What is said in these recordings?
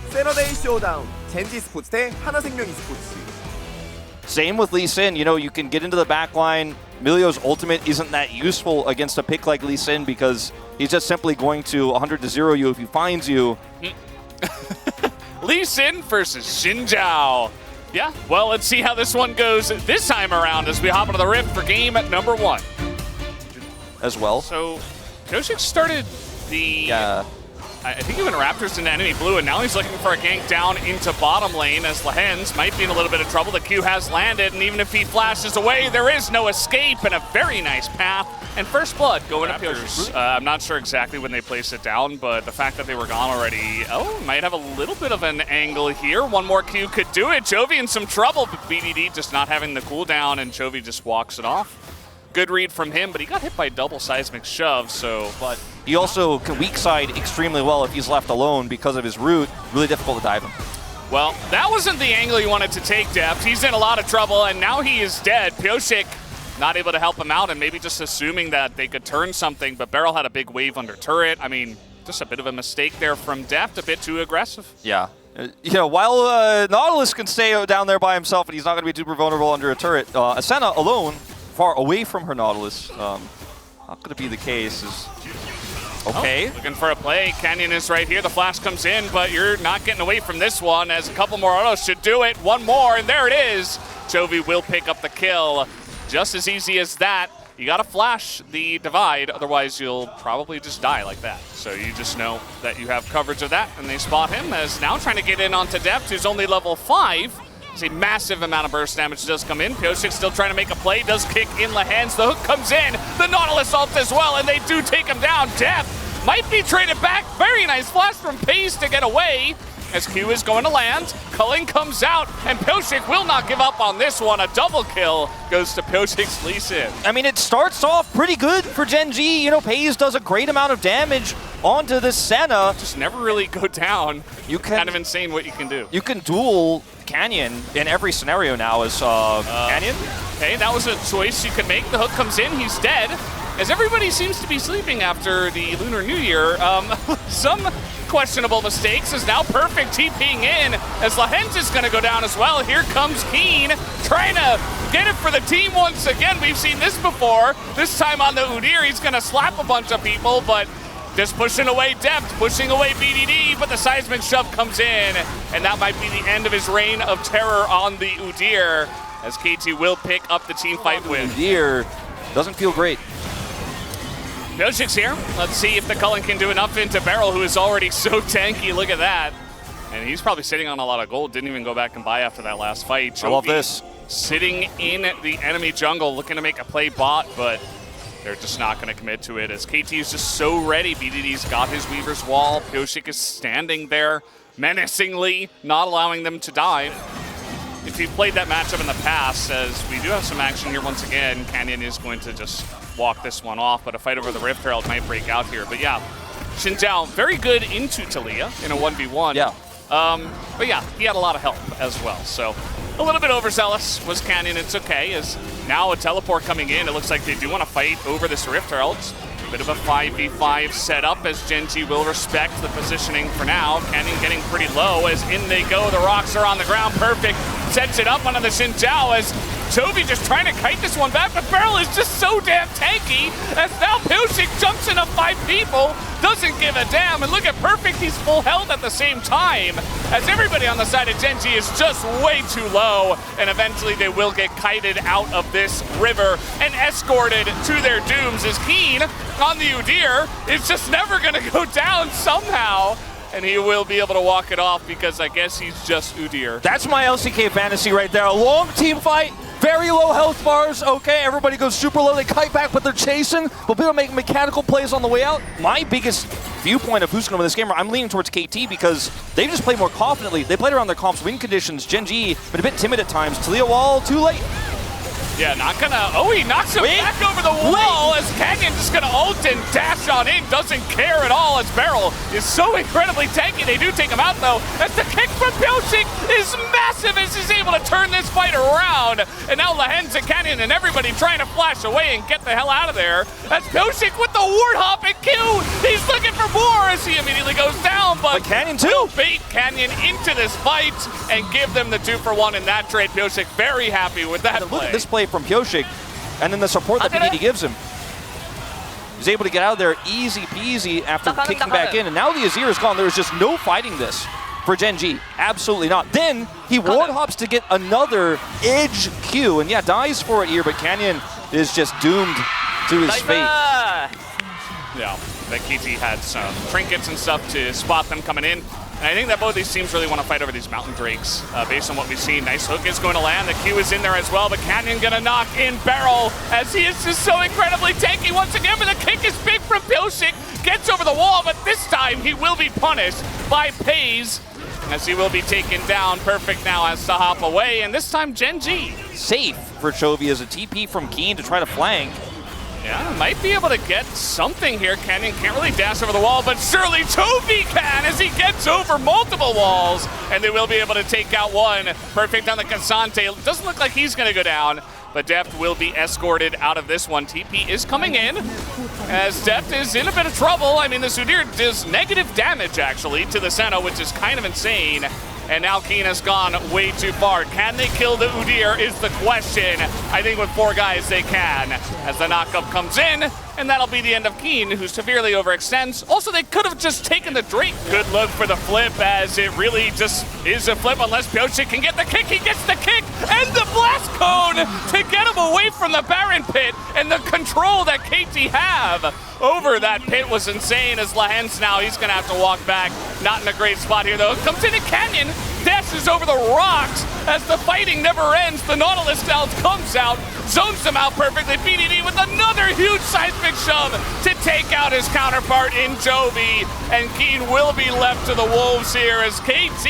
세러데이 쇼다운, 젠지 스포츠 대 하나생명 e스포츠. Same with Lee Sin. You know, you can get into the back line. Milio's ultimate isn't that useful against a pick like Lee Sin because he's just simply going to 100-0 you if he finds you. Lee Sin versus Xin Zhao. Yeah, well, let's see how this one goes this time around as we hop into the Rift for game number 1. As well. So, Koshik started the... I think he went Raptors into enemy blue, and now he's looking for a gank down into bottom lane as Lahens might be in a little bit of trouble. The Q has landed, and even if he flashes away, there is no escape, and a very nice path. And first blood going to Raptors. I'm not sure exactly when they placed it down, but the fact that they were gone already, might have a little bit of an angle here. One more Q could do it. Chovy in some trouble, but BDD just not having the cooldown, and Chovy just walks it off. Good read from him, but he got hit by double seismic shove, so... But he also can weak side extremely well if he's left alone because of his root. Really difficult to dive him. Well, that wasn't the angle you wanted to take, Deft. He's in a lot of trouble, and now he is dead. Pioshik not able to help him out, and maybe just assuming that they could turn something, but Beryl had a big wave under turret. I mean, just a bit of a mistake there from Deft, a bit too aggressive. Yeah. You know, while Nautilus can stay down there by himself and he's not going to be super vulnerable under a turret, Asena alone, far away from her Nautilus, not going to be the case. Okay. Looking for a play. Canyon is right here. The flash comes in, but you're not getting away from this one as a couple more autos should do it. One more, and there it is. Chovy will pick up the kill. Just as easy as that. You got to flash the divide, otherwise you'll probably just die like that. So you just know that you have coverage of that, and they spot him as now trying to get in onto Deft, who's only level 5. A massive amount of burst damage does come in. Pioshik still trying to make a play, does kick in Lahens. The hook comes in, the Nautilus ult as well, and they do take him down. Deft might be traded back. Very nice flash from Pace to get away as Q is going to land. Culling comes out, and Pioshik will not give up on this one. A double kill goes to Pioshik's Lee Sin. I mean, it starts off pretty good for Gen G. You know, Pace does a great amount of damage onto the Senna. Just never really go down. You can, kind of insane what you can do. You can duel Canyon in every scenario now as Canyon. Okay, that was a choice you could make. The hook comes in, he's dead. As everybody seems to be sleeping after the Lunar New Year, some questionable mistakes is now Perfect TPing in as Lahens is going to go down as well. Here comes Keen trying to get it for the team once again. We've seen this before. This time on the Udyr, he's going to slap a bunch of people, but just pushing away Deft, pushing away BDD, but the seismic shove comes in, and that might be the end of his reign of terror on the Udyr, as KT will pick up the team fight win. Udyr doesn't feel great. Pioshik's here. Let's see if the Cullen can do enough into Beryl, who is already so tanky. Look at that. And he's probably sitting on a lot of gold. Didn't even go back and buy after that last fight. Chovy I love this. Sitting in the enemy jungle, looking to make a play bot, but they're just not going to commit to it as KT is just so ready. BDD's got his Weaver's Wall. Pioshik is standing there menacingly, not allowing them to dive. If you've played that matchup in the past, as we do have some action here once again, Canyon is going to just walk this one off, but a fight over the Rift Herald might break out here. But yeah, Xin Zhao, very good into Taliyah in a 1v1. Yeah. But yeah, he had a lot of help as well. So a little bit overzealous was Canyon. It's okay, as now a teleport coming in. It looks like they do want to fight over this Rift Herald. Bit of a 5v5 setup as Gen G will respect the positioning for now. Canyon getting pretty low as in they go. The rocks are on the ground. Perfect sets it up onto the Xin Zhao as Chovy just trying to kite this one back, but Beryl is just so damn tanky as now Pioshik jumps into 5 people, doesn't give a damn, and look at Perfect, he's full health at the same time as everybody on the side of Gen G is just way too low, and eventually they will get kited out of this river and escorted to their dooms as Keen on the Udyr is just never gonna go down somehow. And he will be able to walk it off because I guess he's just Udyr. That's my LCK fantasy right there. A long team fight, very low health bars. Okay, everybody goes super low. They kite back, but they're chasing. But people make mechanical plays on the way out. My biggest viewpoint of who's going to win this game, I'm leaning towards KT because they just play more confidently. They played around their comps, win conditions. Gen G been a bit timid at times. Taliyah wall, too late. Yeah, not gonna. Oh, he knocks him back over the wall as Canyon just gonna ult and dash on in. Doesn't care at all as Beryl is so incredibly tanky. They do take him out though. As the kick from Pyosik is massive as he's able to turn this fight around. And now Lahen's and Canyon and everybody trying to flash away and get the hell out of there. As Pyosik with the warthog and Q. He's looking for more as he immediately goes down. But Canyon too. Bait Canyon into this fight and give them the 2-for-1 in that trade. Pyosik very happy with that play. Look at this play from Pyosik, and then the support that PDD gives him. He's able to get out of there easy peasy after kicking back in, and now the Azir is gone. There's just no fighting this for Gen G. Absolutely not. Then he ward hops to get another edge Q, and yeah, dies for it here, but Canyon is just doomed to his fate. Yeah, that KT had some trinkets and stuff to spot them coming in. And I think that both these teams really want to fight over these Mountain Drakes based on what we've seen. Nice hook is going to land. The Q is in there as well, but Canyon going to knock in Beryl as he is just so incredibly tanky once again. But the kick is big from Pyosik. Gets over the wall, but this time he will be punished by Pays as he will be taken down. Perfect now has to hop away, and this time Gen G. Safe for Chovy as a TP from Keen to try to flank. Yeah, might be able to get something here. Canyon can't really dash over the wall, but surely Chovy can as he gets over multiple walls, and they will be able to take out one. Perfect on the Cassante. Doesn't look like he's going to go down, but Deft will be escorted out of this one. TP is coming in as Deft is in a bit of trouble. I mean, the Udyr does negative damage, actually, to the Senna, which is kind of insane. And now Keen has gone way too far. Can they kill the Udyr is the question. I think with 4 guys they can. As the knockup comes in, and that'll be the end of Keen, who severely overextends. Also, they could have just taken the Drake. Good look for the flip, as it really just is a flip unless Pyosik can get the kick. He gets the kick and the blast cone to get him away from the Baron pit. And the control that KT have over that pit was insane as Lahen's now, he's gonna have to walk back. Not in a great spot here though. Comes in a Canyon, dashes over the rocks as the fighting never ends. The Nautilus now comes out, zones them out perfectly. PDD with another huge seismic shove to take out his counterpart in Jovi. And Keen will be left to the wolves here as KT,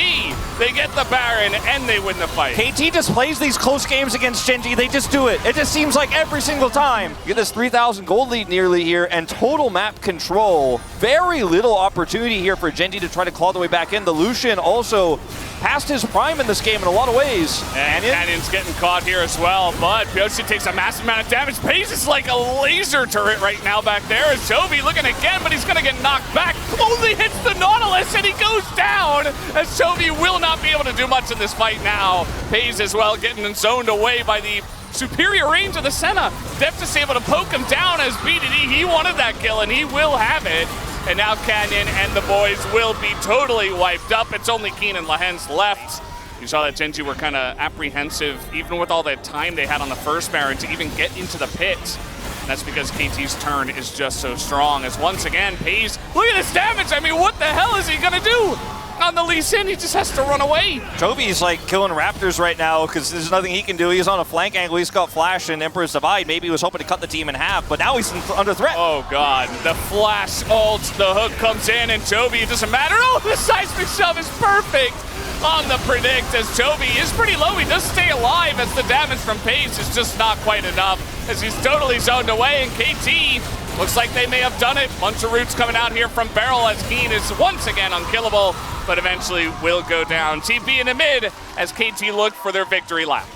they get the Baron and they win the fight. KT just plays these close games against Gen G. They just do it. It just seems like every single time. You get this 3,000 gold lead nearly here and total map control. Very little opportunity here for Gen G to try to claw the way back in. The Lucian also past his prime in this game in a lot of ways. And Canyon's getting caught here as well, but Pyosik takes a massive amount of damage. Pays is like a laser turret right now back there. As Jovi looking again, but he's gonna get knocked back. Only hits the Nautilus and he goes down as Jovi will not be able to do much in this fight now. Pays as well getting zoned away by the superior range of the Senna. Deft is able to poke him down as BDD, he wanted that kill and he will have it. And now Canyon and the boys will be totally wiped up. It's only Keen and Lahen's left. You saw that Gen G were kind of apprehensive, even with all that time they had on the first Baron to even get into the pit. And that's because KT's turn is just so strong. As once again, Pays, look at this damage. I mean, what the hell is he gonna do? On the Lee Sin, he just has to run away. Jovi's like killing Raptors right now because there's nothing he can do. He's on a flank angle. He's got Flash and Emperor's Divide. Maybe he was hoping to cut the team in half, but now he's under threat. Oh, God. The Flash ult, the hook comes in, and Jovi, it doesn't matter. Oh, the seismic shove is perfect on the predict as Jovi is pretty low. He does stay alive as the damage from Pace is just not quite enough as he's totally zoned away, and KT looks like they may have done it. Bunch of roots coming out here from Beryl as Keen is once again unkillable, but eventually will go down. TP in the mid as KT look for their victory lap.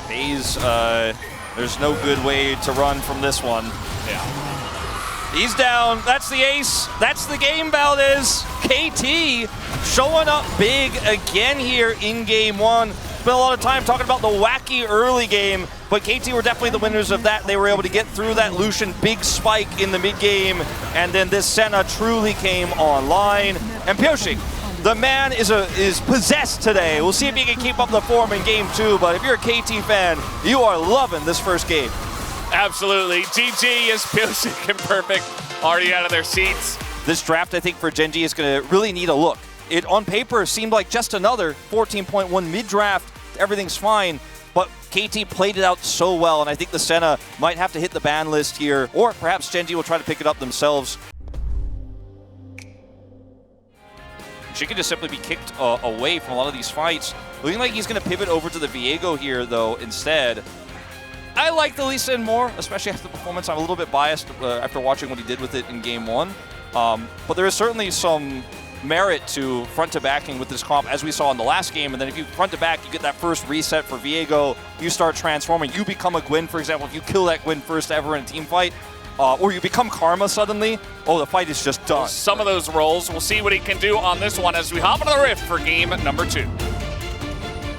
Hayes, there's no good way to run from this one. Yeah. He's down. That's the ace. That's the game, Valdez. KT showing up big again here in game one. Spent a lot of time talking about the wacky early game, but KT were definitely the winners of that. They were able to get through that Lucian big spike in the mid game, and then this Senna truly came online. And Pyosik, the man is possessed today. We'll see if he can keep up the form in game two, but if you're a KT fan, you are loving this first game. Absolutely. GG is Pyosik and Perfect already out of their seats. This draft, I think, for Gen G is going to really need a look. It, on paper, seemed like just another 14.1 mid-draft. Everything's fine, but KT played it out so well, and I think the Senna might have to hit the ban list here, or perhaps Gen G will try to pick it up themselves. She could just simply be kicked away from a lot of these fights. Looking like he's going to pivot over to the Viego here, though, instead. I like the Lee Sin more, especially after the performance. I'm a little bit biased after watching what he did with it in Game 1. But there is certainly some merit to front-to-backing with this comp, as we saw in the last game. And then if you front-to-back, you get that first reset for Viego. You start transforming. You become a Gwyn, for example. If you kill that Gwyn first ever in a team fight, or you become Karma suddenly, oh, the fight is just done. Some of those roles. We'll see what he can do on this one as we hop into the Rift for game number 2.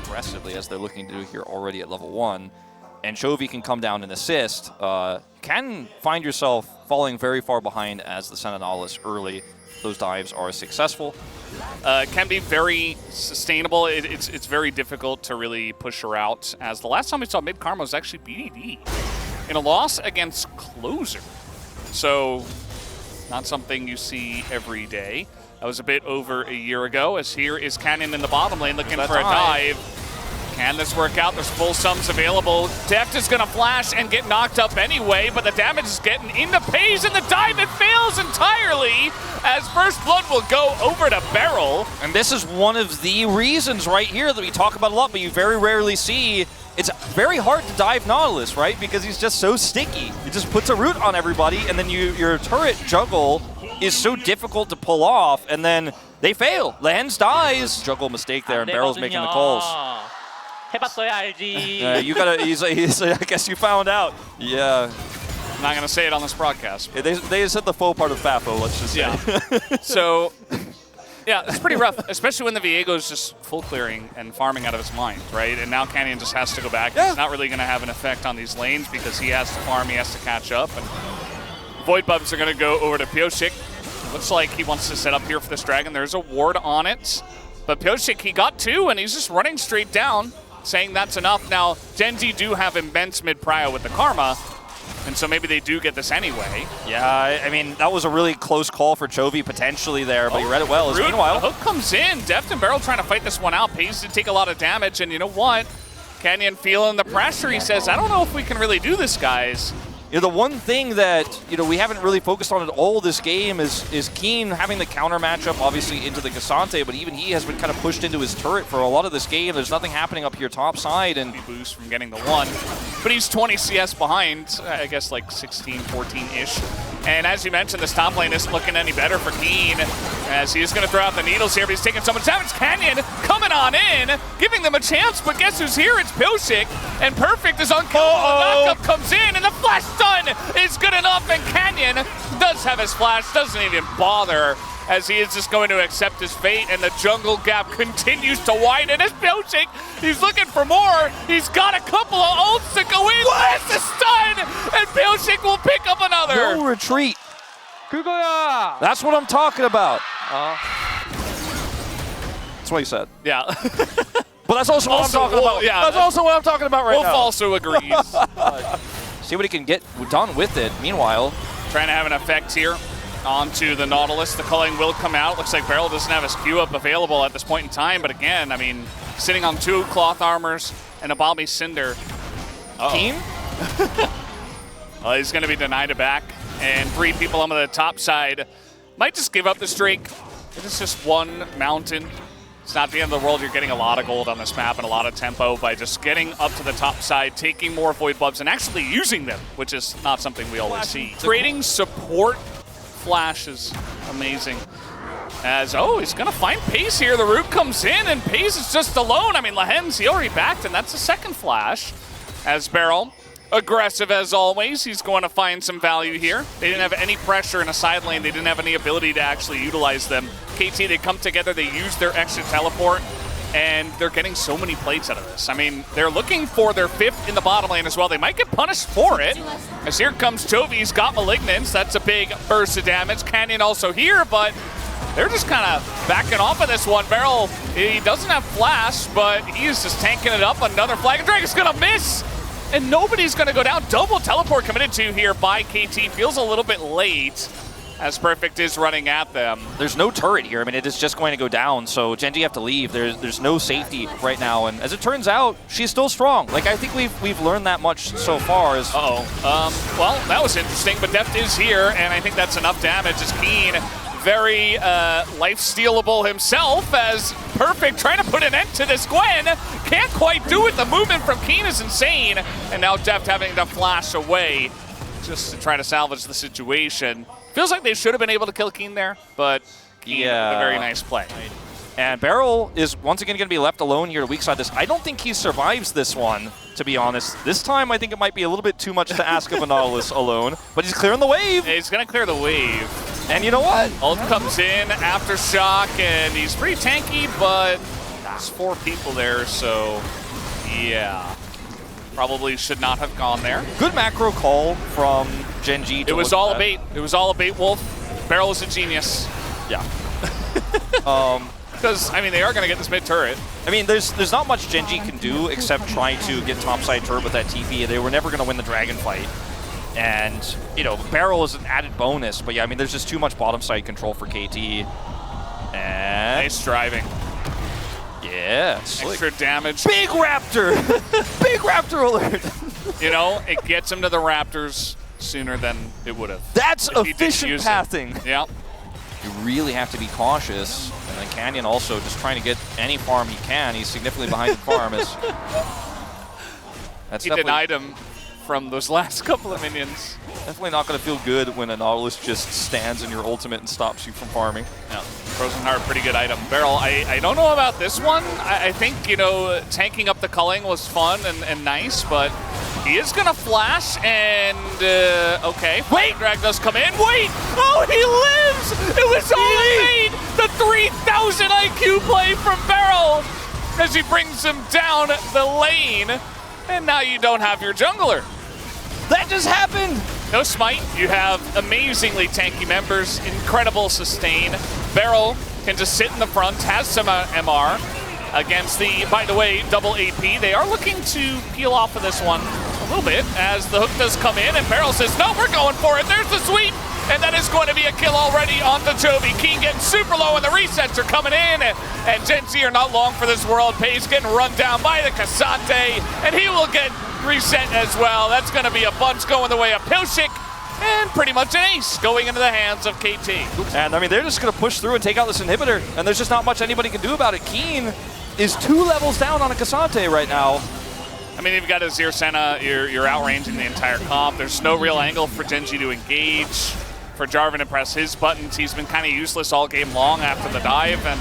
Aggressively, as they're looking to do here already at level 1. And Chovy can come down and assist. Can find yourself falling very far behind as the Sentinelist early. Those dives are successful. Can be very sustainable. It's very difficult to really push her out, as the last time we saw mid Karma was actually BDD in a loss against Closer. So not something you see every day. That was a bit over a year ago, as here is Canyon in the bottom lane looking for a dive. Can this work out? There's full sums available. Deft is going to flash and get knocked up anyway, but the damage is getting into Pays, and the dive, it fails entirely, as First Blood will go over to Beryl. And this is one of the reasons right here that we talk about a lot, but you very rarely see. It's very hard to dive Nautilus, right? Because he's just so sticky. He just puts a root on everybody, and then your turret juggle is so difficult to pull off, and then they fail. Lens dies. Juggle mistake there, and Beryl's making the calls. 해봤어야 알지. You gotta. He's I guess you found out. Yeah. I'm not gonna say it on this broadcast. Yeah, they said the faux part of FAFO. Let's just say. Yeah. So, yeah, it's pretty rough, especially when the Viego's just full clearing and farming out of his mind, right? And now Canyon just has to go back. Yeah. It's not really gonna have an effect on these lanes because he has to farm, he has to catch up. And Void Bubs are gonna go over to Pioshik. Looks like he wants to set up here for this dragon. There's a ward on it, but Pioshik, he got 2, and he's just running straight down, saying that's enough. Now, Gen Z do have immense mid-prio with the Karma, and so maybe they do get this anyway. Yeah, I mean, that was a really close call for Chovy potentially there, but he read it well. Meanwhile, the hook comes in. Deft and Beryl trying to fight this one out. Pays to take a lot of damage, and you know what? Canyon feeling the pressure. He says, I don't know if we can really do this, guys. You know, the one thing that, you know, we haven't really focused on at all this game is Keen having the counter matchup, obviously, into the Cassante, but even he has been kind of pushed into his turret for a lot of this game. There's nothing happening up here top side, and Boost from getting the 1. But he's 20 CS behind, I guess like 16, 14-ish. And as you mentioned, this top lane isn't looking any better for Keen, as he is going to throw out the needles here, but he's taking so much damage. Canyon coming on in, giving them a chance, but guess who's here? It's Pioshik, and Perfect is unkillable. The knockup comes in, and the flash stun is good enough, and Canyon does have his flash, doesn't even bother, as he is just going to accept his fate, and the jungle gap continues to widen as Pioshik, he's looking for more. He's got a couple of ults to go in. That's the stun, and Pioshik will pick up another. no retreat. 그거야. That's what I'm talking about. That's what he said. Yeah. But that's also what I'm talking about. Yeah, that's also what I'm talking about right Wolf now. also agrees. See what he can get done with it. Meanwhile, Trying to have an effect here onto the Nautilus. The culling will come out. Looks like Beryl doesn't have his Q up available at this point in time. But again, I mean, sitting on 2 cloth armors and a Balmy Cinder. Keen? He's going to be denied it back. And 3 people on the top side might just give up the streak. It is just 1 mountain. It's not the end of the world. You're getting a lot of gold on this map and a lot of tempo by just getting up to the top side, taking more Void Bubs, and actually using them, which is not something we always see. Trading support flash is amazing. As, he's going to find Pace here. The root comes in, and Pace is just alone. I mean, Lahen's, he already backed, and that's the second flash. As Beryl, aggressive as always, he's going to find some value here. They didn't have any pressure in a side lane. They didn't have any ability to actually utilize them. KT, they come together, they use their extra teleport, and they're getting so many plates out of this. I mean, they're looking for their 5th in the bottom lane as well. They might get punished for it. As here comes Chovy, he's got Malignance. That's a big burst of damage. Canyon also here, but they're just kind of backing off of this one. Beryl, he doesn't have flash, but he is just tanking it up. Another Flag and Dragon's going to miss. And nobody's going to go down. Double teleport committed to here by KT. Feels a little bit late as Perfect is running at them. There's no turret here. I mean, it is just going to go down, so Genji have to leave. There's no safety right now, and as it turns out, she's still strong. Like, I think we've learned that much so far. As well, that was interesting, but Deft is here, and I think that's enough damage as Keen very life-stealable himself as Perfect trying to put an end to this Gwen. Can't quite do it. The movement from Keen is insane. And now Deft having to flash away just to try to salvage the situation. Feels like they should have been able to kill Keen there, but Keen with a very nice play. And Beryl is once again going to be left alone here to weak side this. I don't think he survives this one, to be honest. This time I think it might be a little bit too much to ask of a Nautilus alone, but he's clearing the wave. He's going to clear the wave. And you know what? Ult comes in, Aftershock, and he's pretty tanky, but there's 4 people there, so yeah. Probably should not have gone there. Good macro call from Gen G. It was all a bait. It was all a bait, Wolf. Beryl is a genius. Yeah. Because, I mean, they are going to get this mid turret. I mean, there's not much Gen G can do except try to get topside turret with that TP. They were never going to win the dragon fight. And, you know, Barrel is an added bonus. But yeah, I mean, there's just too much bottom side control for KT. And Nice driving. yeah, slick. Extra damage. Big Raptor! Big Raptor alert! You know, it gets him to the Raptors sooner than it would have. That's if he didn't efficient use pathing. it. Yeah. You really have to be cautious. And then Canyon also just trying to get any farm he can. He's significantly behind the farm. That's He denied him from those last couple of minions. definitely not going to feel good when a Nautilus just stands in your ultimate and stops you from farming. Yeah. Frozen Heart, pretty good item. Beryl, I don't know about this one. I think, you know, tanking up the culling was fun and nice, but he is going to flash and, okay. Wait! Drag does come in. Wait! Oh, he lives! It was all a bait! The 3,000 IQ play from Beryl as he brings him down the lane. And now you don't have your jungler. That just happened! No smite, you have amazingly tanky members, incredible sustain. Beryl can just sit in the front, has some MR against the, by the way, double AP. They are looking to peel off of this one a little bit as the hook does come in and Beryl says, no, we're going for it. There's the sweep. And that is going to be a kill already onto Toby. Keen getting super low and the resets are coming in. And Gen Z are not long for this world. Pace getting run down by the Cassante. And he will get reset as well. That's going to be a bunch going the way of Pilshik. And pretty much an ace going into the hands of KT. And I mean, they're just going to push through and take out this inhibitor. And there's just not much anybody can do about it. Keen is 2 levels down on a Cassante right now. I mean, you've got a Zir Senna. You're outranging the entire comp. There's no real angle for Gen G to engage. For Jarvan to press his buttons, he's been kind of useless all game long after the dive, and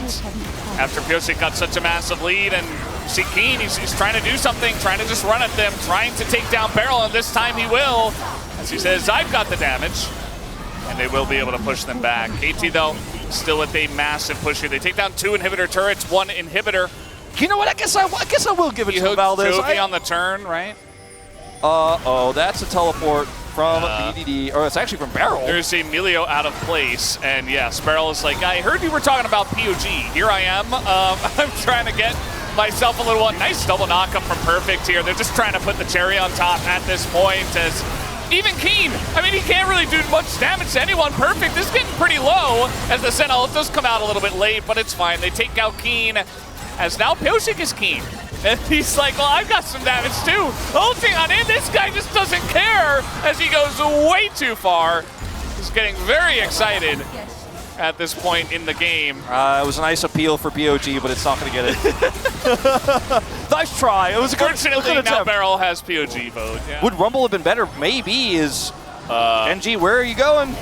after Piosik got such a massive lead, and you see Keen, he's trying to do something, trying to just run at them, trying to take down Beryl, and this time he will, as he says, I've got the damage, and they will be able to push them back. KT, though, still with a massive push here. They take down 2 inhibitor turrets, 1 inhibitor. You know what? I guess I will give it to Valdez. Jovi on the turn, right? Uh-oh, that's a teleport from BDD, or it's actually from Beryl. There's Emilio out of place, and yes, Beryl is like, I heard you were talking about POG. Here I am. I'm trying to get myself a little one. Nice double knockup from Perfect here. They're just trying to put the cherry on top at this point as even Keen, I mean, he can't really do much damage to anyone. Perfect is getting pretty low as the Sentinel does come out a little bit late, but it's fine. They take out Keen as now Piosik is Keen. And he's like, well, I've got some damage too. Ulting on in, this guy just doesn't care as he goes way too far. He's getting very excited at this point in the game. It was a nice appeal for POG, but it's not going to get it. Nice try. It was a good Fortunately, now attempt. Beryl has POG vote. Yeah. Would Rumble have been better? Maybe. Is NG, where are you going?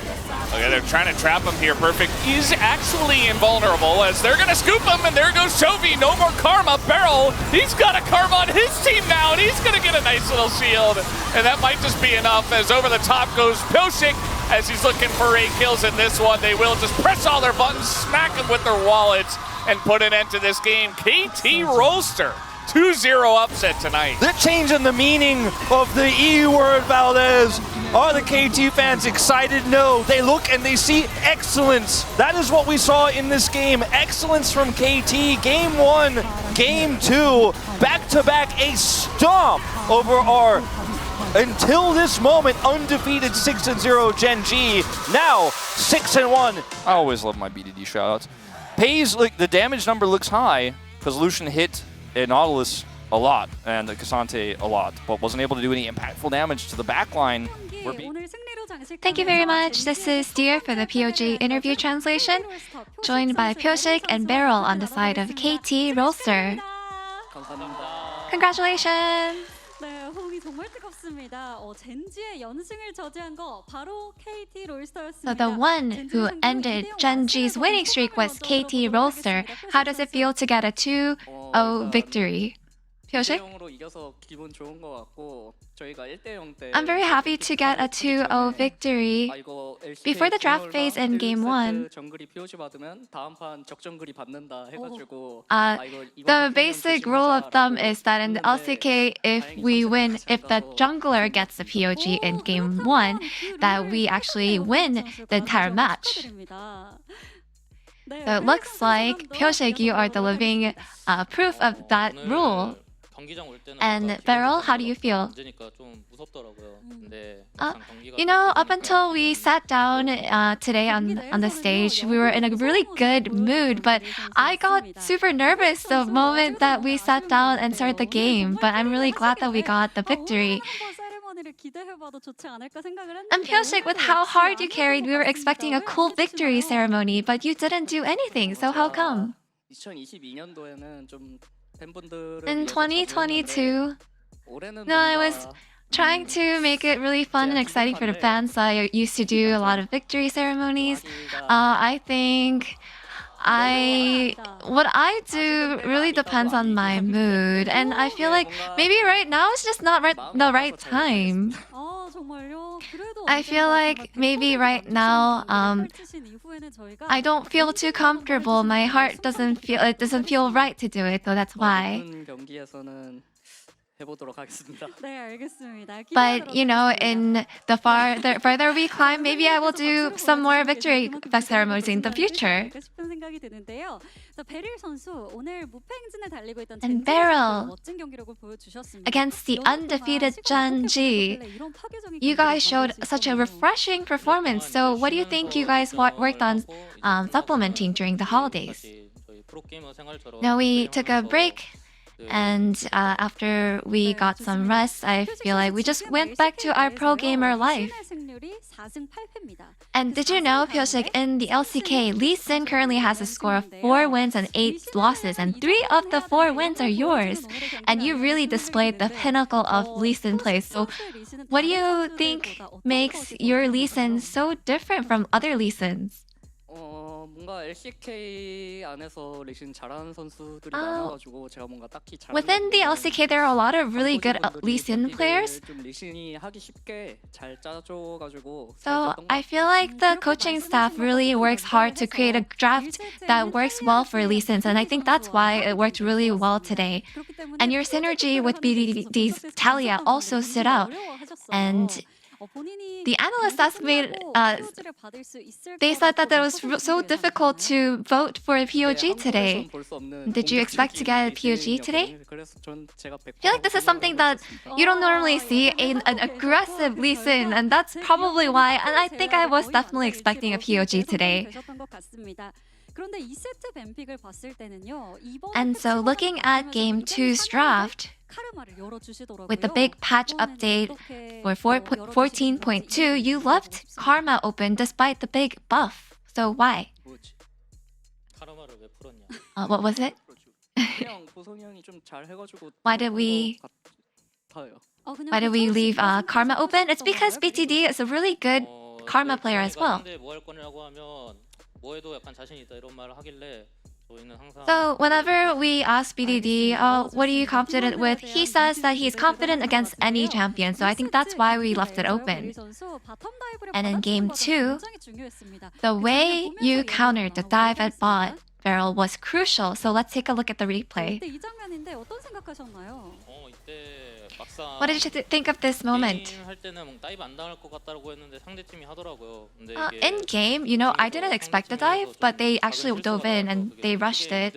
Okay, they're trying to trap him here. Perfect is actually invulnerable as they're going to scoop him, and there goes Chovy. No more Karma. Beryl, he's got a Karma on his team now, and he's going to get a nice little shield. And that might just be enough as over the top goes Pilshik as he's looking for 8 kills in this one. They will just press all their buttons, smack them with their wallets, and put an end to this game. KT Roaster. 2-0 upset tonight. They're changing the meaning of the E word, Valdez. Are the KT fans excited? No. They look and they see excellence. That is what we saw in this game. Excellence from KT. Game 1, Game 2, back-to-back a stomp over our, until this moment, undefeated 6-0 Gen G. Now, 6-1. I always love my BDD shoutouts. Pays, like, the damage number looks high because Lucian hit Nautilus a lot and Cassante a lot, but wasn't able to do any impactful damage to the backline. 오늘 승리로 Thank you very much. This is Dear for the POG Interview translation, joined by Pyoshik and Beryl on the side of KT Rolster. Congratulations! 네, 호응이 정말 뜨겁습니다. 젠지의 연승을 저지한 거 바로 KT 롤스터였습니다. So the one who ended Gen G's winning streak was KT Rolster. How does it feel to get a 2-0 victory? Pyoshik? 이겨서 기분 좋은 것 같고 저희가 1대0 때 I'm very happy to get a 2-0 victory. Before the draft phase in Game 1, 정글이 POG 받으면 다음 판 적정글이 받는다 해가지고 the basic rule of thumb is that in the LCK, if the jungler gets the POG in Game 1, that we actually win the entire match. So it looks like, Pyoshik, you are the living proof of that rule. And Beryl, how do you feel? Up until we sat down today on the stage, we were in a really good mood, but I got super nervous the moment that we sat down and started the game. But I'm really glad that we got the victory. And Pyoshik, with how hard you carried, we were expecting a cool victory ceremony, but you didn't do anything, so how come? 2022년도에는 좀 In 2022, I was trying to make it really fun and exciting for the fans. So I used to do a lot of victory ceremonies. I think what I do really depends on my mood, and I feel like maybe right now it's just not the right time. I feel like maybe right now I don't feel too comfortable. My heart doesn't feel right to do it, so that's why. But in the further we climb, maybe I will do some more victory ceremonies in the future. And Beryl, against the undefeated Gen G, you guys showed such a refreshing performance. So what do you think you guys worked on supplementing during the holidays? Now we took a break. And after we got some rest, I feel like we just went back to our pro gamer life. And did you know, Pyoshik, in the LCK, Lee Sin currently has a score of 4 wins and 8 losses, and 3 of the 4 wins are yours. And you really displayed the pinnacle of Lee Sin play. So what do you think makes your Lee Sin so different from other Lee Sins? 뭔가 LCK 안에서 리신 잘하는 선수들이 많아가지고 제가 뭔가 딱히 Within the LCK, there are a lot of really good Lee Sin players. 좀 리신이 하기 쉽게 잘 짜줘가지고. So I feel like the coaching staff really works hard to create a draft that works well for Lee Sin, and I think that's why it worked really well today. And your synergy with BDD's Talia also stood out. And the analysts asked me, they said that it was so difficult to vote for a POG today. Did you expect to get a POG today? I feel like this is something that you don't normally see, an aggressive Lee Sin, and that's probably why, and I think I was definitely expecting a POG today. And so looking at Game 2's draft, with the big patch update for 14.2, you left Karma open despite the big buff. So why? What was it? Why did we leave Karma open? It's because BTD is a really good Karma player as well. So whenever we ask BDD, what are you confident with? He says that he's confident against any champion. So I think that's why we left it open. And in Game 2, the way you countered the dive at bot, Beryl, was crucial. So let's take a look at the replay. What did you think of this moment? In game, I didn't expect the dive, but they actually dove in and they rushed it.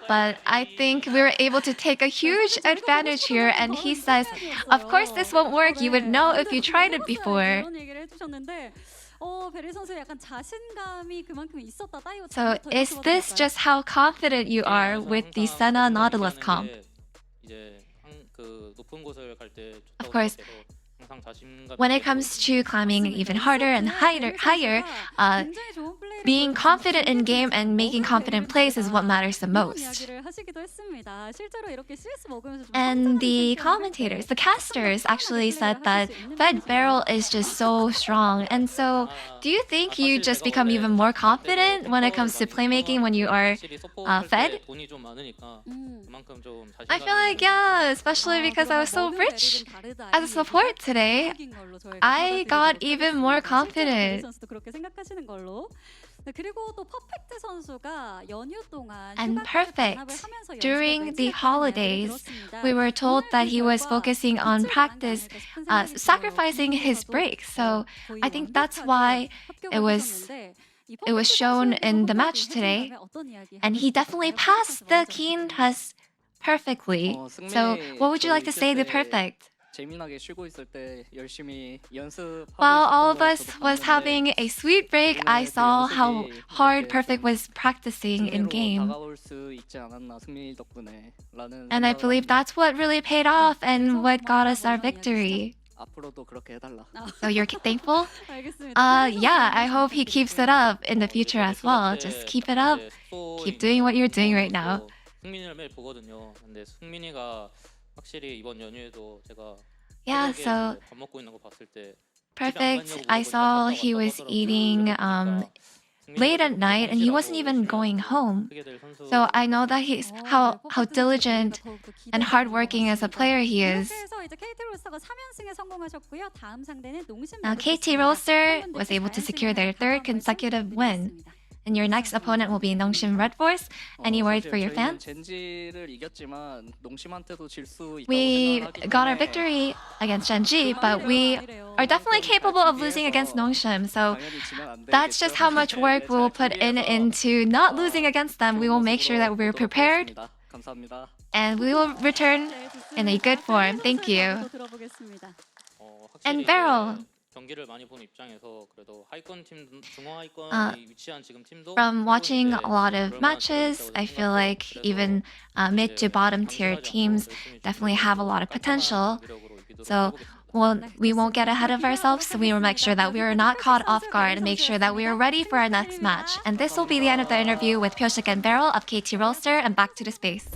But I think we were able to take a huge advantage here, and he says, of course this won't work, you would know if you tried it before. So is this just how confident you are with the Senna Nautilus comp? Of course, when it comes to climbing even harder and higher, being confident in game and making confident plays is what matters the most. And the commentators, the casters actually said that Fed Barrel is just so strong. And so do you think you just become even more confident when it comes to playmaking when you are Fed? I feel like, yeah, especially because I was so rich as a support today, I got even more confident. And perfect. During the holidays, we were told that he was focusing on practice, sacrificing his break. So I think that's why it was shown in the match today. And he definitely passed the keen test perfectly. So what would you like to say to perfect? While all of us was having a sweet break, I saw how hard Perfect was practicing in game. And I believe that's what really paid off and what got us our victory. So you're thankful? Yeah, I hope he keeps it up in the future as well. Just keep it up. Keep doing what you're doing right now. Yeah, so perfect. I saw he was eating late at night and he wasn't even going home. So I know that he's how diligent and hardworking as a player he is. Now KT Roaster was able to secure their third consecutive win. And your next opponent will be Nongshim Red Force. Any word for your fans? We got our victory against Genji, but we are definitely capable of losing against Nongshim. So that's just how much work we'll put into not losing against them. We will make sure that we're prepared and we will return in a good form. Thank you. And Beryl. From watching a lot of matches, I feel like even mid to bottom tier teams definitely have a lot of potential. So we won't get ahead of ourselves, so we will make sure that we are not caught off guard and make sure that we are ready for our next match. And this will be the end of the interview with Pyoshik and Beryl of KT Roaster and back to the space.